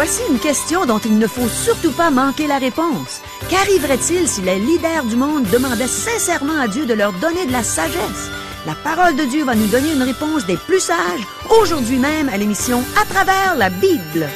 Voici une question dont il ne faut surtout pas manquer la réponse. Qu'arriverait-il si les leaders du monde demandaient sincèrement à Dieu de leur donner de la sagesse? La parole de Dieu va nous donner une réponse des plus sages, aujourd'hui même à l'émission À travers la Bible.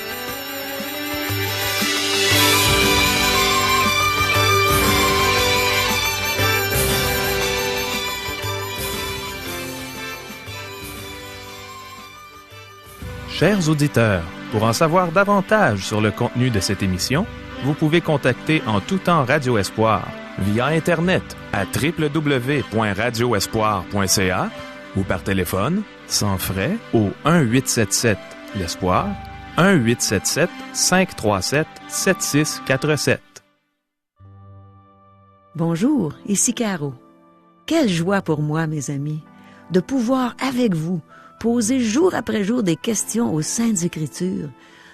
Chers auditeurs, pour en savoir davantage sur le contenu de cette émission, vous pouvez contacter en tout temps Radio Espoir via Internet à www.radioespoir.ca ou par téléphone, sans frais, au 1-877-l'Espoir, 1-877-537-7647. Bonjour, ici Caro. Quelle joie pour moi, mes amis, de pouvoir, avec vous, poser jour après jour des questions aux Saintes Écritures,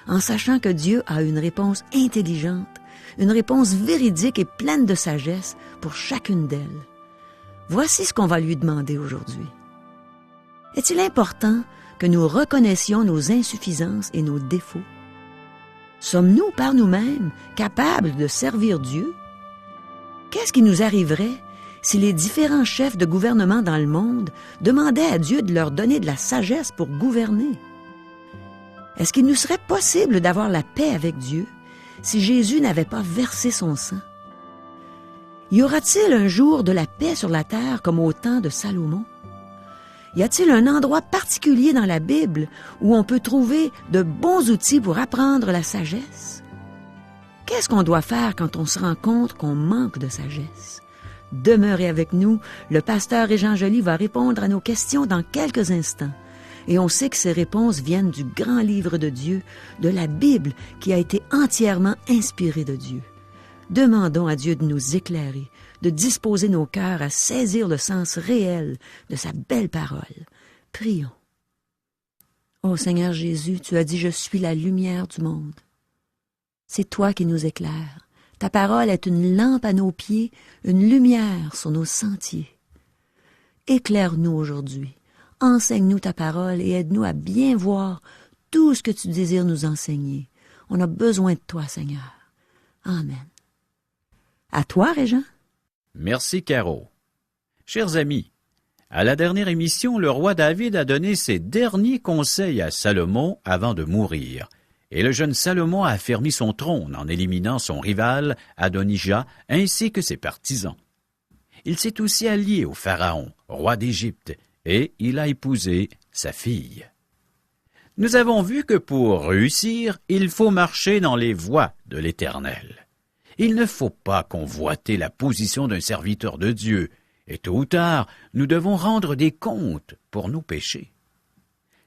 en sachant que Dieu a une réponse intelligente, une réponse véridique et pleine de sagesse pour chacune d'elles. Voici ce qu'on va lui demander aujourd'hui. Est-il important que nous reconnaissions nos insuffisances et nos défauts? Sommes-nous par nous-mêmes capables de servir Dieu? Qu'est-ce qui nous arriverait si les différents chefs de gouvernement dans le monde demandaient à Dieu de leur donner de la sagesse pour gouverner? Est-ce qu'il nous serait possible d'avoir la paix avec Dieu si Jésus n'avait pas versé son sang? Y aura-t-il un jour de la paix sur la terre comme au temps de Salomon? Y a-t-il un endroit particulier dans la Bible où on peut trouver de bons outils pour apprendre la sagesse? Qu'est-ce qu'on doit faire quand on se rend compte qu'on manque de sagesse? Demeurez avec nous, le pasteur Régent Joly va répondre à nos questions dans quelques instants. Et on sait que ces réponses viennent du grand livre de Dieu, de la Bible, qui a été entièrement inspirée de Dieu. Demandons à Dieu de nous éclairer, de disposer nos cœurs à saisir le sens réel de sa belle parole. Prions. Ô Seigneur Jésus, tu as dit « Je suis la lumière du monde ». C'est toi qui nous éclaires. Ta parole est une lampe à nos pieds, une lumière sur nos sentiers. Éclaire-nous aujourd'hui. Enseigne-nous ta parole et aide-nous à bien voir tout ce que tu désires nous enseigner. On a besoin de toi, Seigneur. Amen. À toi, Régent. Merci, Caro. Chers amis, à la dernière émission, le roi David a donné ses derniers conseils à Salomon avant de mourir. Et le jeune Salomon a affermi son trône en éliminant son rival Adonijah ainsi que ses partisans. Il s'est aussi allié au Pharaon, roi d'Égypte, et il a épousé sa fille. Nous avons vu que pour réussir, il faut marcher dans les voies de l'Éternel. Il ne faut pas convoiter la position d'un serviteur de Dieu, et tôt ou tard, nous devons rendre des comptes pour nos péchés.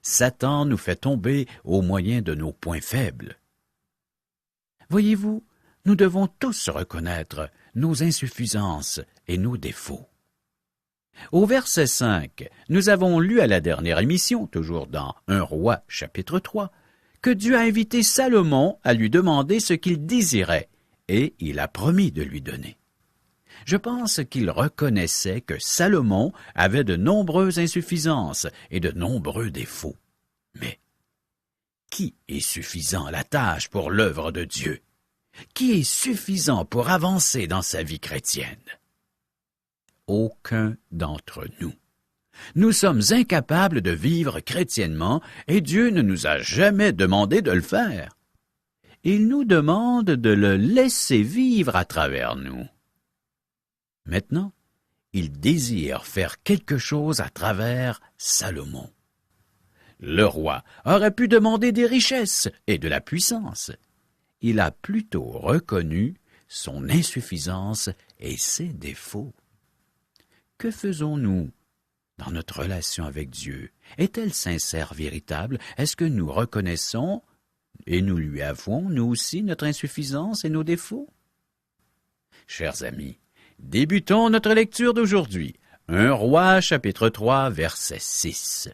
Satan nous fait tomber au moyen de nos points faibles. Voyez-vous, nous devons tous reconnaître nos insuffisances et nos défauts. Au verset 5, nous avons lu à la dernière émission, toujours dans 1 Roi, chapitre 3, que Dieu a invité Salomon à lui demander ce qu'il désirait, et il a promis de lui donner. Je pense qu'il reconnaissait que Salomon avait de nombreuses insuffisances et de nombreux défauts. Mais qui est suffisant à la tâche pour l'œuvre de Dieu? Qui est suffisant pour avancer dans sa vie chrétienne? Aucun d'entre nous. Nous sommes incapables de vivre chrétiennement et Dieu ne nous a jamais demandé de le faire. Il nous demande de le laisser vivre à travers nous. Maintenant, il désire faire quelque chose à travers Salomon. Le roi aurait pu demander des richesses et de la puissance. Il a plutôt reconnu son insuffisance et ses défauts. Que faisons-nous dans notre relation avec Dieu? Est-elle sincère, véritable? Est-ce que nous reconnaissons et nous lui avouons, nous aussi, notre insuffisance et nos défauts? Chers amis, débutons notre lecture d'aujourd'hui. 1 Roi, chapitre 3, verset 6.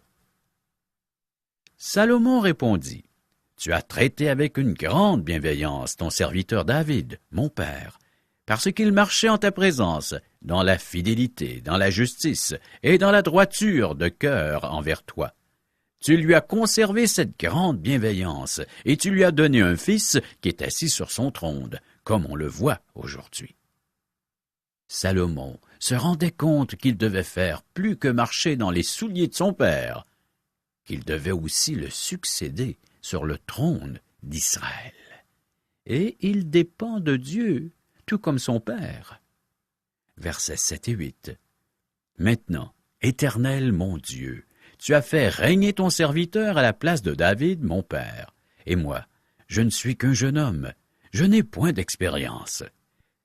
Salomon répondit, « Tu as traité avec une grande bienveillance ton serviteur David, mon père, parce qu'il marchait en ta présence, dans la fidélité, dans la justice et dans la droiture de cœur envers toi. Tu lui as conservé cette grande bienveillance, et tu lui as donné un fils qui est assis sur son trône, comme on le voit aujourd'hui. » Salomon se rendait compte qu'il devait faire plus que marcher dans les souliers de son père, qu'il devait aussi le succéder sur le trône d'Israël. Et il dépend de Dieu, tout comme son père. Versets 7 et 8. « Maintenant, Éternel mon Dieu, tu as fait régner ton serviteur à la place de David, mon père. Et moi, je ne suis qu'un jeune homme, je n'ai point d'expérience.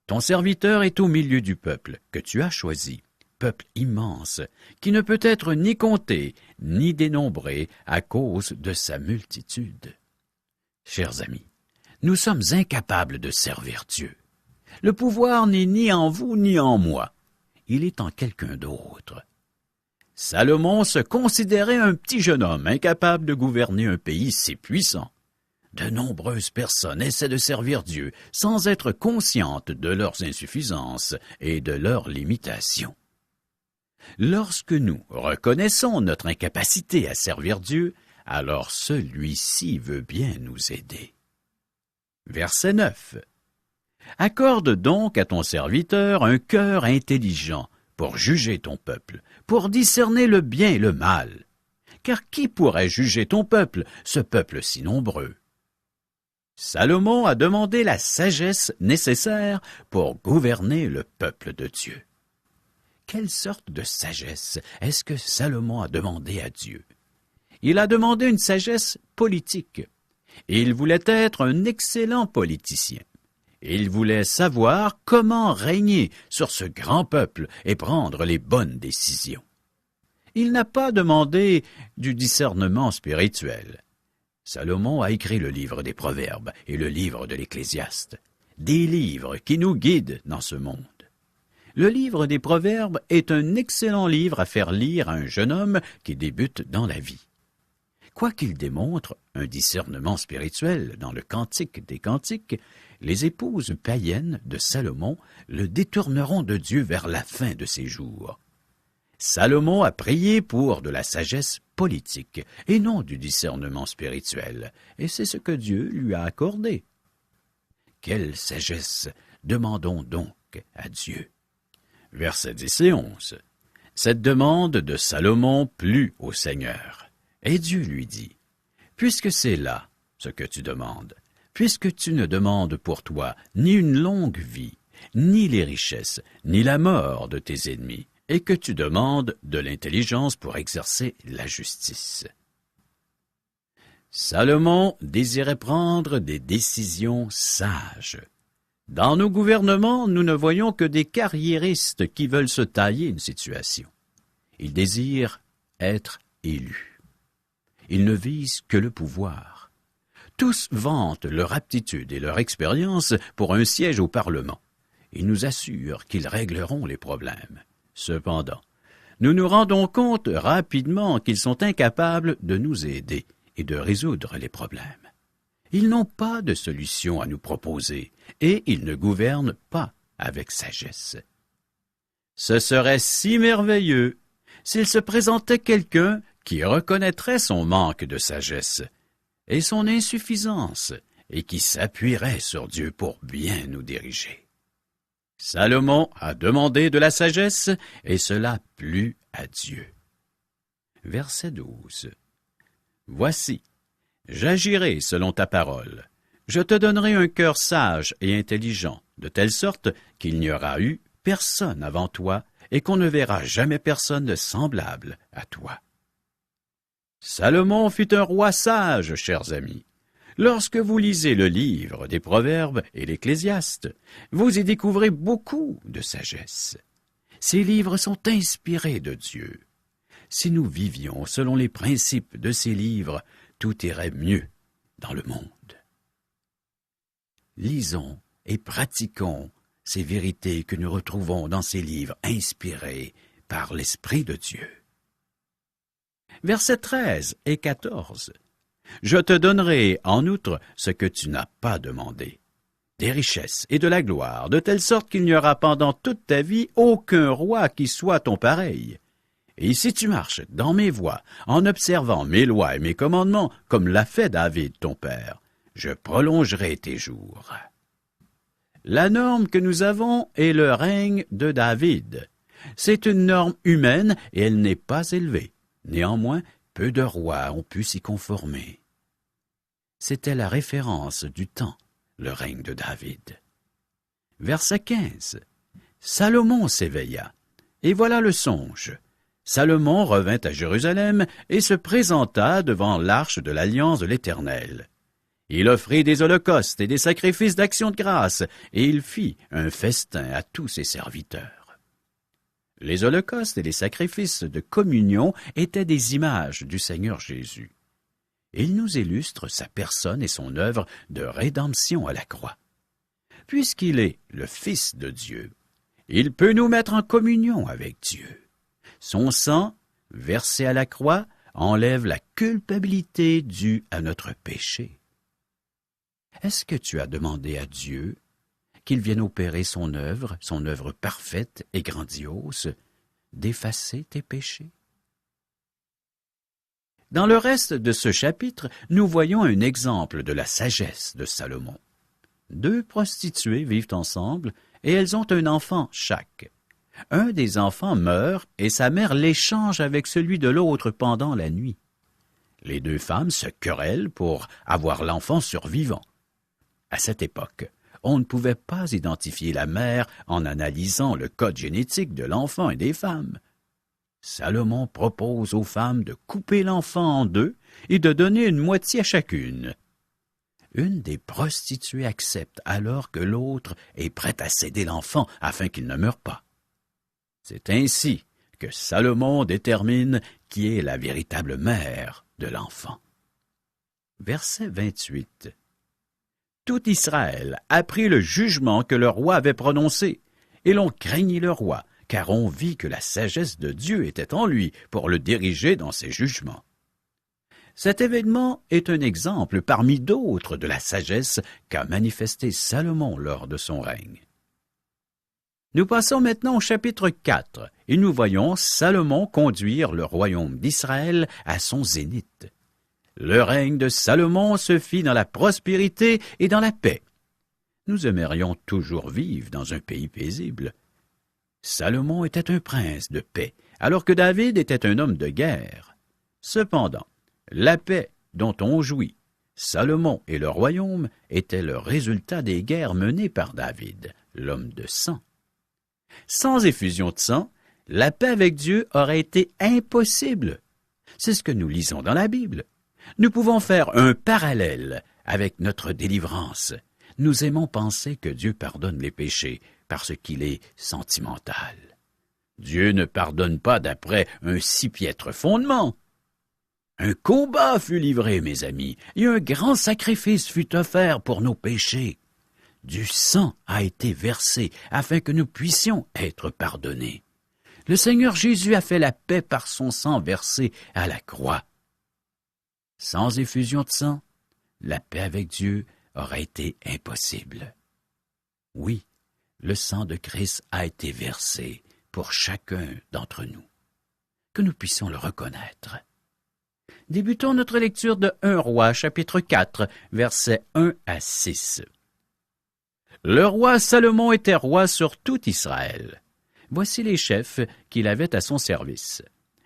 Ton serviteur est au milieu du peuple que tu as choisi, peuple immense, qui ne peut être ni compté, ni dénombré à cause de sa multitude. » Chers amis, nous sommes incapables de servir Dieu. Le pouvoir n'est ni en vous ni en moi. Il est en quelqu'un d'autre. Salomon se considérait un petit jeune homme incapable de gouverner un pays si puissant. De nombreuses personnes essaient de servir Dieu sans être conscientes de leurs insuffisances et de leurs limitations. Lorsque nous reconnaissons notre incapacité à servir Dieu, alors celui-ci veut bien nous aider. Verset 9. « Accorde donc à ton serviteur un cœur intelligent pour juger ton peuple, pour discerner le bien et le mal. Car qui pourrait juger ton peuple, ce peuple si nombreux? » Salomon a demandé la sagesse nécessaire pour gouverner le peuple de Dieu. Quelle sorte de sagesse est-ce que Salomon a demandé à Dieu? Il a demandé une sagesse politique. Il voulait être un excellent politicien. Il voulait savoir comment régner sur ce grand peuple et prendre les bonnes décisions. Il n'a pas demandé du discernement spirituel. Salomon a écrit le livre des Proverbes et le livre de l'Ecclésiaste, des livres qui nous guident dans ce monde. Le livre des Proverbes est un excellent livre à faire lire à un jeune homme qui débute dans la vie. Quoiqu'il démontre un discernement spirituel dans le Cantique des Cantiques, les épouses païennes de Salomon le détourneront de Dieu vers la fin de ses jours. Salomon a prié pour de la sagesse politique et non du discernement spirituel, et c'est ce que Dieu lui a accordé. Quelle sagesse demandons donc à Dieu? Versets 10 et 11. Cette demande de Salomon plut au Seigneur, et Dieu lui dit, « Puisque c'est là ce que tu demandes, puisque tu ne demandes pour toi ni une longue vie, ni les richesses, ni la mort de tes ennemis, et que tu demandes de l'intelligence pour exercer la justice. » Salomon désirait prendre des décisions sages. Dans nos gouvernements, nous ne voyons que des carriéristes qui veulent se tailler une situation. Ils désirent être élus. Ils ne visent que le pouvoir. Tous vantent leur aptitude et leur expérience pour un siège au Parlement. Ils nous assurent qu'ils régleront les problèmes. Cependant, nous nous rendons compte rapidement qu'ils sont incapables de nous aider et de résoudre les problèmes. Ils n'ont pas de solution à nous proposer et ils ne gouvernent pas avec sagesse. Ce serait si merveilleux s'il se présentait quelqu'un qui reconnaîtrait son manque de sagesse et son insuffisance et qui s'appuierait sur Dieu pour bien nous diriger. Salomon a demandé de la sagesse, et cela plut à Dieu. Verset 12. « Voici, j'agirai selon ta parole. Je te donnerai un cœur sage et intelligent, de telle sorte qu'il n'y aura eu personne avant toi, et qu'on ne verra jamais personne de semblable à toi. » Salomon fut un roi sage, chers amis. Lorsque vous lisez le livre des Proverbes et l'Ecclésiaste, vous y découvrez beaucoup de sagesse. Ces livres sont inspirés de Dieu. Si nous vivions selon les principes de ces livres, tout irait mieux dans le monde. Lisons et pratiquons ces vérités que nous retrouvons dans ces livres inspirés par l'Esprit de Dieu. Versets 13 et 14. « Je te donnerai en outre ce que tu n'as pas demandé, des richesses et de la gloire, de telle sorte qu'il n'y aura pendant toute ta vie aucun roi qui soit ton pareil. Et si tu marches dans mes voies, en observant mes lois et mes commandements, comme l'a fait David ton père, je prolongerai tes jours. » La norme que nous avons est le règne de David. C'est une norme humaine et elle n'est pas élevée. Néanmoins, peu de rois ont pu s'y conformer. C'était la référence du temps, le règne de David. Verset 15. Salomon s'éveilla. Et voilà le songe. Salomon revint à Jérusalem et se présenta devant l'arche de l'alliance de l'Éternel. Il offrit des holocaustes et des sacrifices d'action de grâce, et il fit un festin à tous ses serviteurs. Les holocaustes et les sacrifices de communion étaient des images du Seigneur Jésus. Il nous illustre sa personne et son œuvre de rédemption à la croix. Puisqu'il est le Fils de Dieu, il peut nous mettre en communion avec Dieu. Son sang, versé à la croix, enlève la culpabilité due à notre péché. Est-ce que tu as demandé à Dieu qu'il vienne opérer son œuvre parfaite et grandiose, d'effacer tes péchés? Dans le reste de ce chapitre, nous voyons un exemple de la sagesse de Salomon. 2 prostituées vivent ensemble et elles ont un enfant chaque. Un des enfants meurt et sa mère l'échange avec celui de l'autre pendant la nuit. Les 2 femmes se querellent pour avoir l'enfant survivant. À cette époque, on ne pouvait pas identifier la mère en analysant le code génétique de l'enfant et des femmes. Salomon propose aux femmes de couper l'enfant en 2 et de donner une moitié à chacune. Une des prostituées accepte alors que l'autre est prête à céder l'enfant afin qu'il ne meure pas. C'est ainsi que Salomon détermine qui est la véritable mère de l'enfant. Verset 28. Tout Israël apprit le jugement que le roi avait prononcé, et l'on craignit le roi, car on vit que la sagesse de Dieu était en lui pour le diriger dans ses jugements. Cet événement est un exemple parmi d'autres de la sagesse qu'a manifestée Salomon lors de son règne. Nous passons maintenant au chapitre 4, et nous voyons Salomon conduire le royaume d'Israël à son zénith. Le règne de Salomon se fit dans la prospérité et dans la paix. Nous aimerions toujours vivre dans un pays paisible. Salomon était un prince de paix, alors que David était un homme de guerre. Cependant, la paix dont on jouit, Salomon et le royaume, était le résultat des guerres menées par David, l'homme de sang. Sans effusion de sang, la paix avec Dieu aurait été impossible. C'est ce que nous lisons dans la Bible. Nous pouvons faire un parallèle avec notre délivrance. Nous aimons penser que Dieu pardonne les péchés parce qu'il est sentimental. Dieu ne pardonne pas d'après un si piètre fondement. Un combat fut livré, mes amis, et un grand sacrifice fut offert pour nos péchés. Du sang a été versé afin que nous puissions être pardonnés. Le Seigneur Jésus a fait la paix par son sang versé à la croix. Sans effusion de sang, la paix avec Dieu aurait été impossible. Oui, le sang de Christ a été versé pour chacun d'entre nous. Que nous puissions le reconnaître. Débutons notre lecture de 1 Roi, chapitre 4, versets 1 à 6. Le roi Salomon était roi sur tout Israël. Voici les chefs qu'il avait à son service.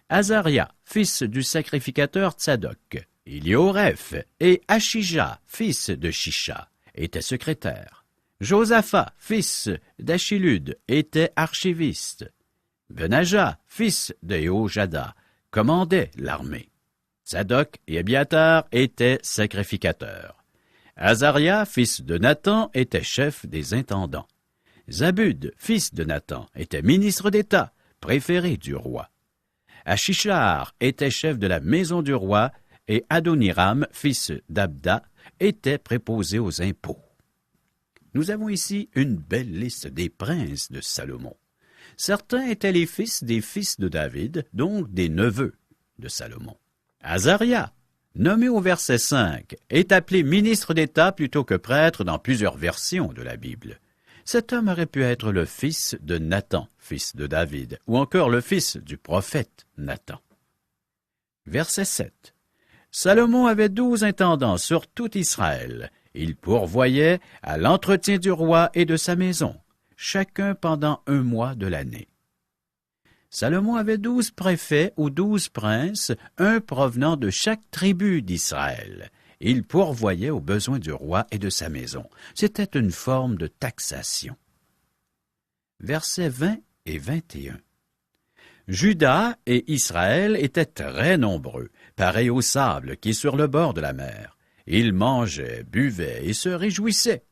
Azaria, fils du sacrificateur Tsadok, Elioreph et Achija, fils de Shisha, étaient secrétaires. Josaphat, fils d'Achilud, était archiviste. Benaja, fils de Jehojada, commandait l'armée. Tsadok et Abiatar étaient sacrificateurs. Azaria, fils de Nathan, était chef des intendants. Zabud, fils de Nathan, était ministre d'État, préféré du roi. Achishar était chef de la maison du roi, et Adoniram, fils d'Abda, était préposé aux impôts. Nous avons ici une belle liste des princes de Salomon. Certains étaient les fils des fils de David, donc des neveux de Salomon. Azaria, nommé au verset 5, est appelé ministre d'État plutôt que prêtre dans plusieurs versions de la Bible. Cet homme aurait pu être le fils de Nathan, fils de David, ou encore le fils du prophète Nathan. Verset 7. Salomon avait 12 intendants sur tout Israël. Il pourvoyait à l'entretien du roi et de sa maison, chacun pendant 1 mois de l'année. Salomon avait 12 préfets ou 12 princes, un provenant de chaque tribu d'Israël. Il pourvoyait aux besoins du roi et de sa maison. C'était une forme de taxation. Versets 20 et 21. Juda et Israël étaient très nombreux, pareils au sable qui est sur le bord de la mer. Ils mangeaient, buvaient et se réjouissaient.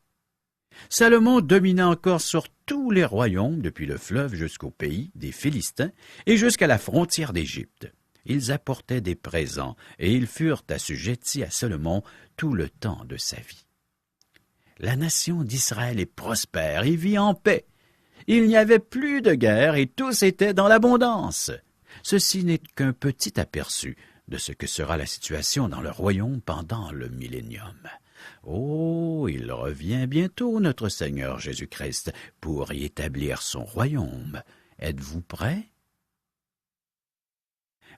Salomon domina encore sur tous les royaumes, depuis le fleuve jusqu'au pays des Philistins et jusqu'à la frontière d'Égypte. Ils apportaient des présents et ils furent assujettis à Salomon tout le temps de sa vie. La nation d'Israël est prospère et vit en paix. Il n'y avait plus de guerre et tous étaient dans l'abondance. Ceci n'est qu'un petit aperçu de ce que sera la situation dans le royaume pendant le millénium. Oh, il revient bientôt, notre Seigneur Jésus-Christ, pour y établir son royaume. Êtes-vous prêts?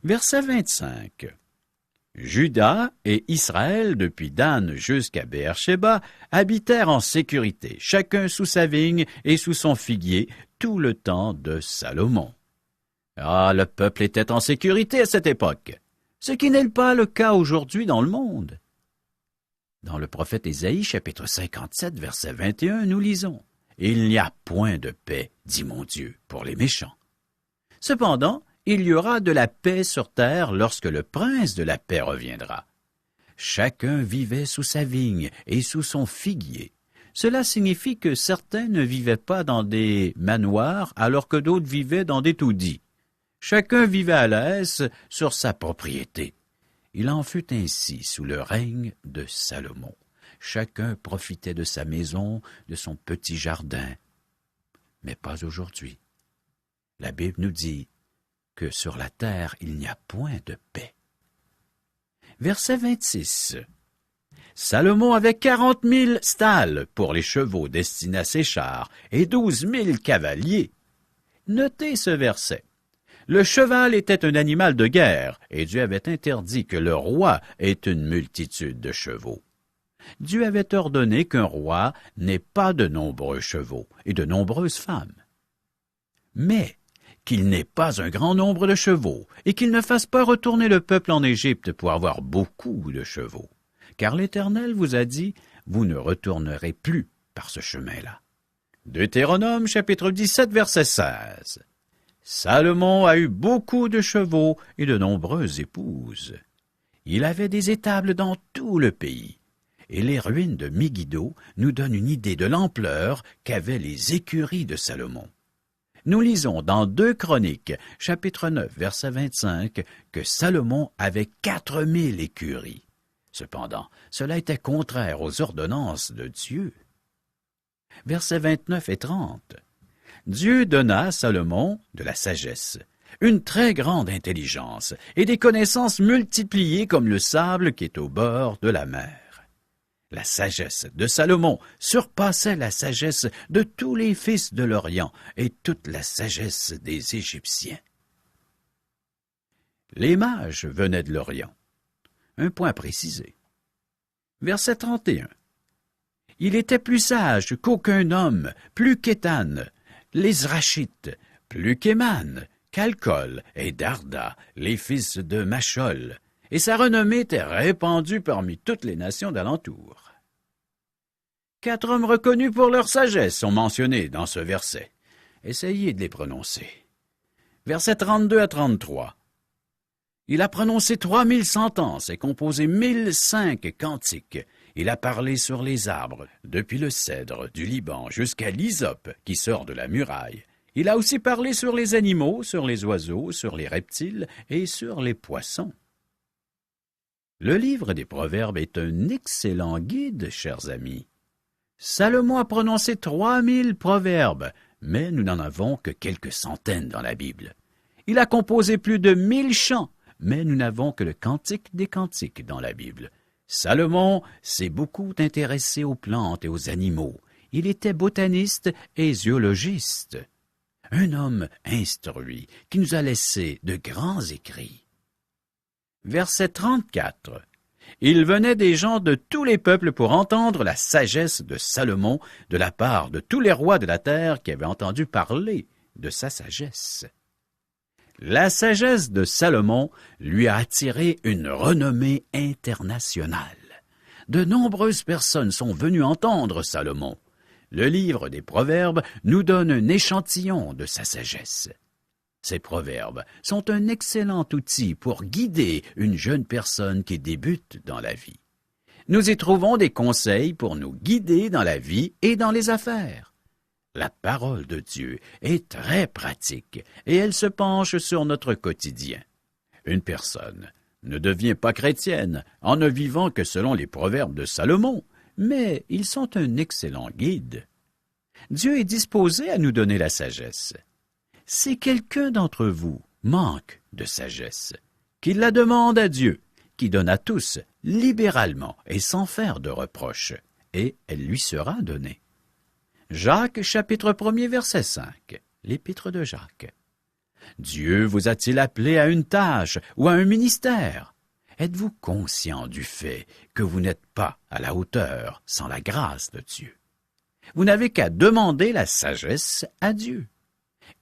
Verset 25. Juda et Israël, depuis Dan jusqu'à Beer-Shéba, habitèrent en sécurité, chacun sous sa vigne et sous son figuier, tout le temps de Salomon. Ah, le peuple était en sécurité à cette époque, ce qui n'est pas le cas aujourd'hui dans le monde. Dans le prophète Ésaïe, chapitre 57, verset 21, nous lisons « Il n'y a point de paix, dit mon Dieu, pour les méchants. Cependant, il y aura de la paix sur terre lorsque le prince de la paix reviendra. Chacun vivait sous sa vigne et sous son figuier. Cela signifie que certains ne vivaient pas dans des manoirs alors que d'autres vivaient dans des taudis. Chacun vivait à l'aise sur sa propriété. Il en fut ainsi sous le règne de Salomon. Chacun profitait de sa maison, de son petit jardin. Mais pas aujourd'hui. La Bible nous dit que sur la terre il n'y a point de paix. Verset 26. Salomon avait 40 000 stalles pour les chevaux destinés à ses chars et 12 000 cavaliers. Notez ce verset. Le cheval était un animal de guerre, et Dieu avait interdit que le roi ait une multitude de chevaux. Dieu avait ordonné qu'un roi n'ait pas de nombreux chevaux et de nombreuses femmes. Mais qu'il n'ait pas un grand nombre de chevaux, et qu'il ne fasse pas retourner le peuple en Égypte pour avoir beaucoup de chevaux. Car l'Éternel vous a dit, vous ne retournerez plus par ce chemin-là. Deutéronome, chapitre 17, verset 16. Salomon a eu beaucoup de chevaux et de nombreuses épouses. Il avait des étables dans tout le pays, et les ruines de Megiddo nous donnent une idée de l'ampleur qu'avaient les écuries de Salomon. Nous lisons dans 2 Chroniques, chapitre 9, verset 25, que Salomon avait 4000 écuries. Cependant, cela était contraire aux ordonnances de Dieu. Versets 29 et 30. Dieu donna à Salomon de la sagesse, une très grande intelligence et des connaissances multipliées comme le sable qui est au bord de la mer. La sagesse de Salomon surpassait la sagesse de tous les fils de l'Orient et toute la sagesse des Égyptiens. Les mages venaient de l'Orient. Un point précisé. Verset 31. Il était plus sage qu'aucun homme, plus qu'Étan, les Zrachites, plus qu'Éman, qu'Alcol et Darda, les fils de Machol, et sa renommée était répandue parmi toutes les nations d'alentour. 4 hommes reconnus pour leur sagesse sont mentionnés dans ce verset. Essayez de les prononcer. Versets 32 à 33. Il a prononcé 3000 sentences et composé 1005 cantiques. Il a parlé sur les arbres, depuis le cèdre du Liban jusqu'à l'hysope qui sort de la muraille. Il a aussi parlé sur les animaux, sur les oiseaux, sur les reptiles et sur les poissons. Le livre des Proverbes est un excellent guide, chers amis. Salomon a prononcé 3000 proverbes, mais nous n'en avons que quelques centaines dans la Bible. Il a composé plus de 1000 chants, mais nous n'avons que le Cantique des Cantiques dans la Bible. Salomon s'est beaucoup intéressé aux plantes et aux animaux. il était botaniste et zoologiste. Un homme instruit qui nous a laissé de grands écrits. Verset 34. Il venait des gens de tous les peuples pour entendre la sagesse de Salomon de la part de tous les rois de la terre qui avaient entendu parler de sa sagesse. La sagesse de Salomon lui a attiré une renommée internationale. De nombreuses personnes sont venues entendre Salomon. Le livre des Proverbes nous donne un échantillon de sa sagesse. Ces proverbes sont un excellent outil pour guider une jeune personne qui débute dans la vie. Nous y trouvons des conseils pour nous guider dans la vie et dans les affaires. La parole de Dieu est très pratique et elle se penche sur notre quotidien. Une personne ne devient pas chrétienne en ne vivant que selon les proverbes de Salomon, mais ils sont un excellent guide. Dieu est disposé à nous donner la sagesse. Si quelqu'un d'entre vous manque de sagesse, qu'il la demande à Dieu, qui donne à tous libéralement et sans faire de reproches, et elle lui sera donnée. Jacques, chapitre 1er, verset 5, l'épître de Jacques. Dieu vous a-t-il appelé à une tâche ou à un ministère? Êtes-vous conscient du fait que vous n'êtes pas à la hauteur sans la grâce de Dieu? Vous n'avez qu'à demander la sagesse à Dieu.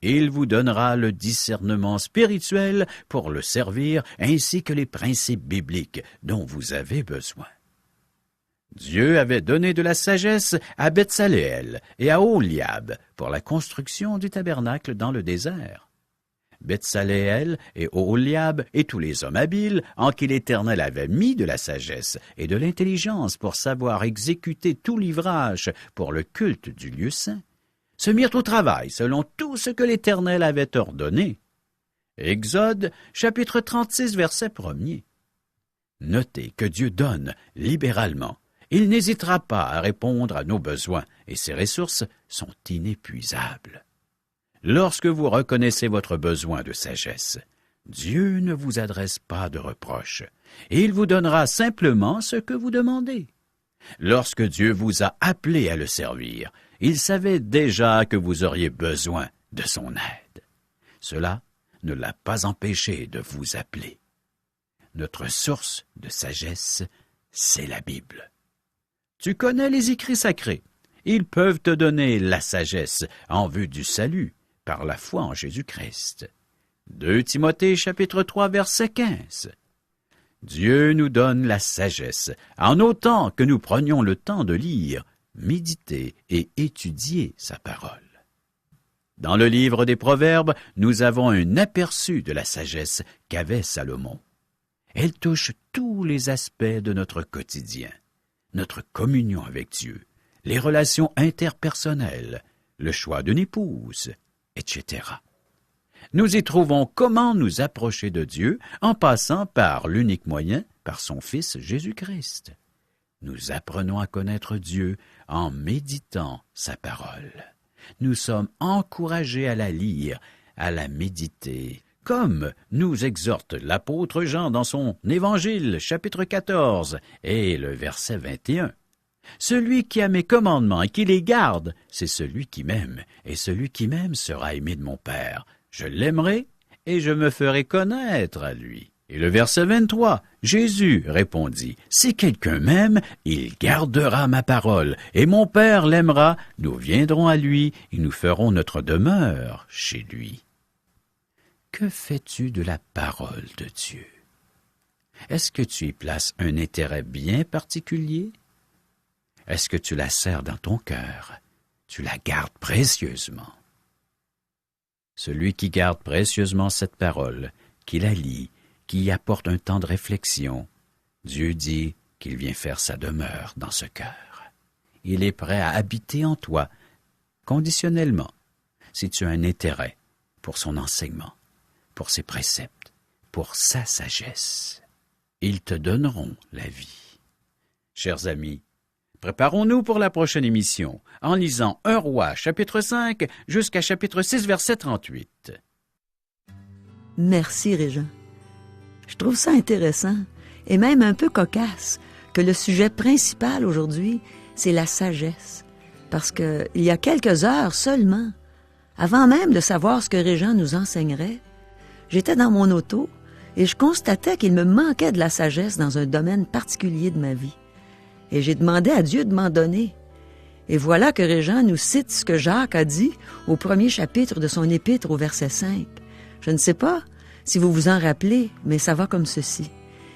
Il vous donnera le discernement spirituel pour le servir, ainsi que les principes bibliques dont vous avez besoin. Dieu avait donné de la sagesse à Bethsaléel et à Oholiab pour la construction du tabernacle dans le désert. Bethsaléel et Oholiab et tous les hommes habiles en qui l'Éternel avait mis de la sagesse et de l'intelligence pour savoir exécuter tout livrage pour le culte du lieu saint, se mirent au travail selon tout ce que l'Éternel avait ordonné. Exode, chapitre 36, verset 1er. Notez que Dieu donne libéralement. Il n'hésitera pas à répondre à nos besoins et ses ressources sont inépuisables. Lorsque vous reconnaissez votre besoin de sagesse, Dieu ne vous adresse pas de reproches et il vous donnera simplement ce que vous demandez. Lorsque Dieu vous a appelé à le servir, il savait déjà que vous auriez besoin de son aide. Cela ne l'a pas empêché de vous appeler. Notre source de sagesse, c'est la Bible. Tu connais les écrits sacrés. Ils peuvent te donner la sagesse en vue du salut par la foi en Jésus-Christ. 2 Timothée chapitre 3 verset 15. Dieu nous donne la sagesse en autant que nous prenions le temps de lire, méditer et étudier sa parole. Dans le livre des Proverbes, nous avons un aperçu de la sagesse qu'avait Salomon. Elle touche tous les aspects de notre quotidien, notre communion avec Dieu, les relations interpersonnelles, le choix d'une épouse, etc. Nous y trouvons comment nous approcher de Dieu en passant par l'unique moyen, par son Fils Jésus-Christ. Nous apprenons à connaître Dieu en méditant sa parole. Nous sommes encouragés à la lire, à la méditer, comme nous exhorte l'apôtre Jean dans son Évangile, chapitre 14, et le verset 21. Celui qui a mes commandements et qui les garde, c'est celui qui m'aime, et celui qui m'aime sera aimé de mon Père. Je l'aimerai et je me ferai connaître à lui. Et le verset 23, Jésus répondit, « Si quelqu'un m'aime, il gardera ma parole, et mon Père l'aimera, nous viendrons à lui, et nous ferons notre demeure chez lui. » Que fais-tu de la parole de Dieu? Est-ce que tu y places un intérêt bien particulier? Est-ce que tu la serres dans ton cœur? Tu la gardes précieusement? Celui qui garde précieusement cette parole, qui la lit, qui y apporte un temps de réflexion, Dieu dit qu'il vient faire sa demeure dans ce cœur. Il est prêt à habiter en toi, conditionnellement, si tu as un intérêt pour son enseignement, pour ses préceptes, pour sa sagesse. Ils te donneront la vie. Chers amis, préparons-nous pour la prochaine émission en lisant 1 Roi, chapitre 5, jusqu'à chapitre 6, verset 38. Merci, Régent. Je trouve ça intéressant et même un peu cocasse que le sujet principal aujourd'hui, c'est la sagesse. parce que il y a quelques heures seulement, avant même de savoir ce que Régent nous enseignerait, j'étais dans mon auto et je constatais qu'il me manquait de la sagesse dans un domaine particulier de ma vie. Et j'ai demandé à Dieu de m'en donner. Et voilà que Régent nous cite ce que Jacques a dit au premier chapitre de son épître au verset 5. Je ne sais pas si vous vous en rappelez, mais ça va comme ceci.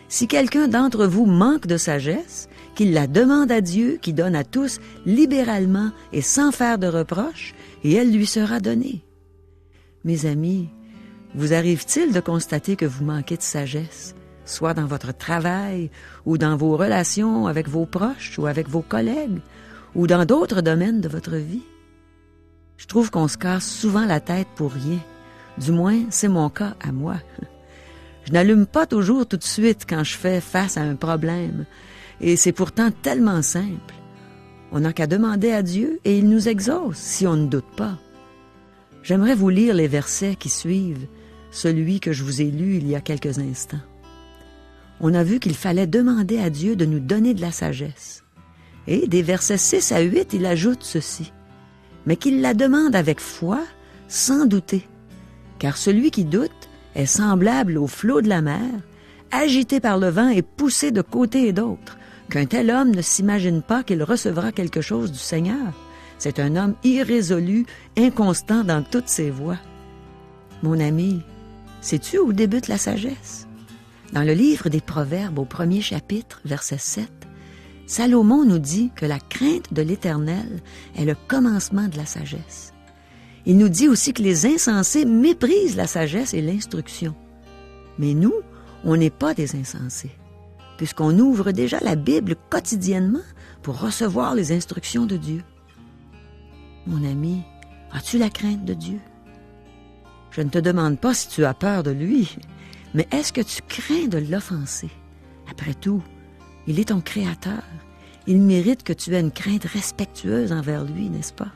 Si quelqu'un d'entre vous manque de sagesse, qu'il la demande à Dieu, qui donne à tous libéralement et sans faire de reproches, et elle lui sera donnée. Mes amis, vous arrive-t-il de constater que vous manquez de sagesse, soit dans votre travail, ou dans vos relations avec vos proches, ou avec vos collègues, ou dans d'autres domaines de votre vie? Je trouve qu'on se casse souvent la tête pour rien. Du moins, c'est mon cas à moi. Je n'allume pas toujours tout de suite quand je fais face à un problème, et c'est pourtant tellement simple. On n'a qu'à demander à Dieu et il nous exauce si on ne doute pas. J'aimerais vous lire les versets qui suivent, celui que je vous ai lu il y a quelques instants. On a vu qu'il fallait demander à Dieu de nous donner de la sagesse. Et des versets 6 à 8, il ajoute ceci. Mais qu'il la demande avec foi, sans douter. Car celui qui doute est semblable au flot de la mer, agité par le vent et poussé de côté et d'autre, qu'un tel homme ne s'imagine pas qu'il recevra quelque chose du Seigneur. C'est un homme irrésolu, inconstant dans toutes ses voies. Mon ami, sais-tu où débute la sagesse? Dans le livre des Proverbes, au premier chapitre, verset 7, Salomon nous dit que la crainte de l'Éternel est le commencement de la sagesse. Il nous dit aussi que les insensés méprisent la sagesse et l'instruction. Mais nous, on n'est pas des insensés, puisqu'on ouvre déjà la Bible quotidiennement pour recevoir les instructions de Dieu. Mon ami, as-tu la crainte de Dieu? Je ne te demande pas si tu as peur de lui, mais est-ce que tu crains de l'offenser? Après tout, il est ton Créateur. Il mérite que tu aies une crainte respectueuse envers lui, n'est-ce pas?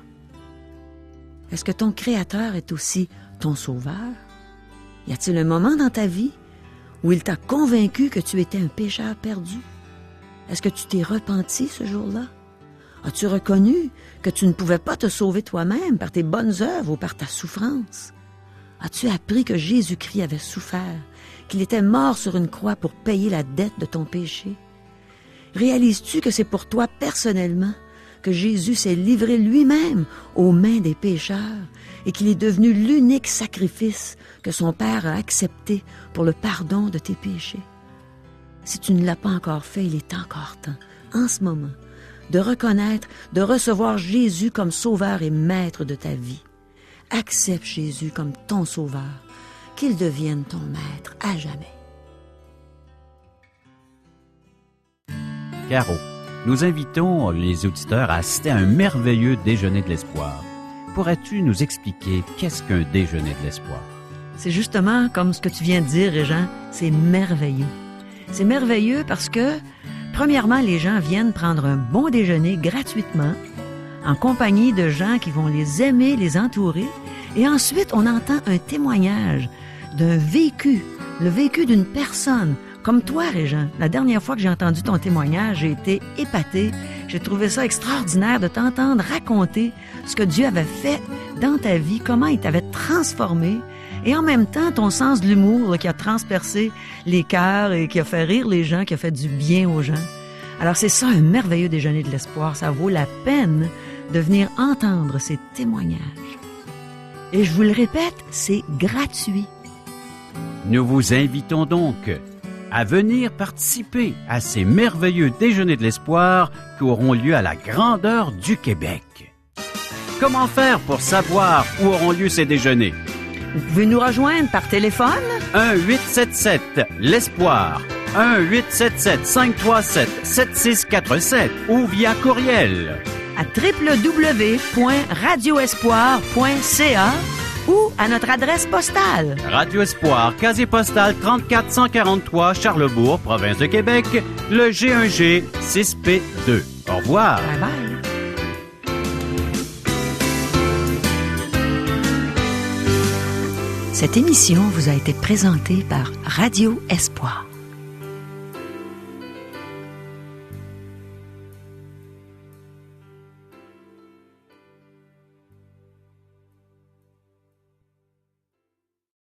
Est-ce que ton Créateur est aussi ton Sauveur? Y a-t-il un moment dans ta vie où il t'a convaincu que tu étais un pécheur perdu? Est-ce que tu t'es repenti ce jour-là? As-tu reconnu que tu ne pouvais pas te sauver toi-même par tes bonnes œuvres ou par ta souffrance? As-tu appris que Jésus-Christ avait souffert, qu'il était mort sur une croix pour payer la dette de ton péché? Réalises-tu que c'est pour toi personnellement que Jésus s'est livré lui-même aux mains des pécheurs et qu'il est devenu l'unique sacrifice que son Père a accepté pour le pardon de tes péchés? Si tu ne l'as pas encore fait, il est encore temps, en ce moment, de reconnaître, de recevoir Jésus comme sauveur et maître de ta vie. Accepte Jésus comme ton sauveur, qu'il devienne ton maître à jamais. Caro, nous invitons les auditeurs à assister à un merveilleux déjeuner de l'espoir. Pourrais-tu nous expliquer qu'est-ce qu'un déjeuner de l'espoir? C'est justement comme ce que tu viens de dire, Régent, c'est merveilleux. C'est merveilleux parce que, premièrement, les gens viennent prendre un bon déjeuner gratuitement, en compagnie de gens qui vont les aimer, les entourer, et ensuite on entend un témoignage d'un vécu, le vécu d'une personne, comme toi, Régent. La dernière fois que j'ai entendu ton témoignage, j'ai été épatée. J'ai trouvé ça extraordinaire de t'entendre raconter ce que Dieu avait fait dans ta vie, comment il t'avait transformé, et en même temps, ton sens de l'humour là, qui a transpercé les cœurs et qui a fait rire les gens, qui a fait du bien aux gens. Alors c'est ça, un merveilleux déjeuner de l'espoir. Ça vaut la peine de venir entendre ces témoignages. Et je vous le répète, c'est gratuit. Nous vous invitons donc à venir participer à ces merveilleux déjeuners de l'espoir qui auront lieu à la grandeur du Québec. Comment faire pour savoir où auront lieu ces déjeuners? Vous pouvez nous rejoindre par téléphone 1-877-L'Espoir, 1-877-537-7647 ou via courriel à www.radioespoir.ca ou à notre adresse postale. Radio Espoir, casier postal 34 Charlebourg, province de Québec, le G1G 6P2. Au revoir. Bye bye. Cette émission vous a été présentée par Radio Espoir.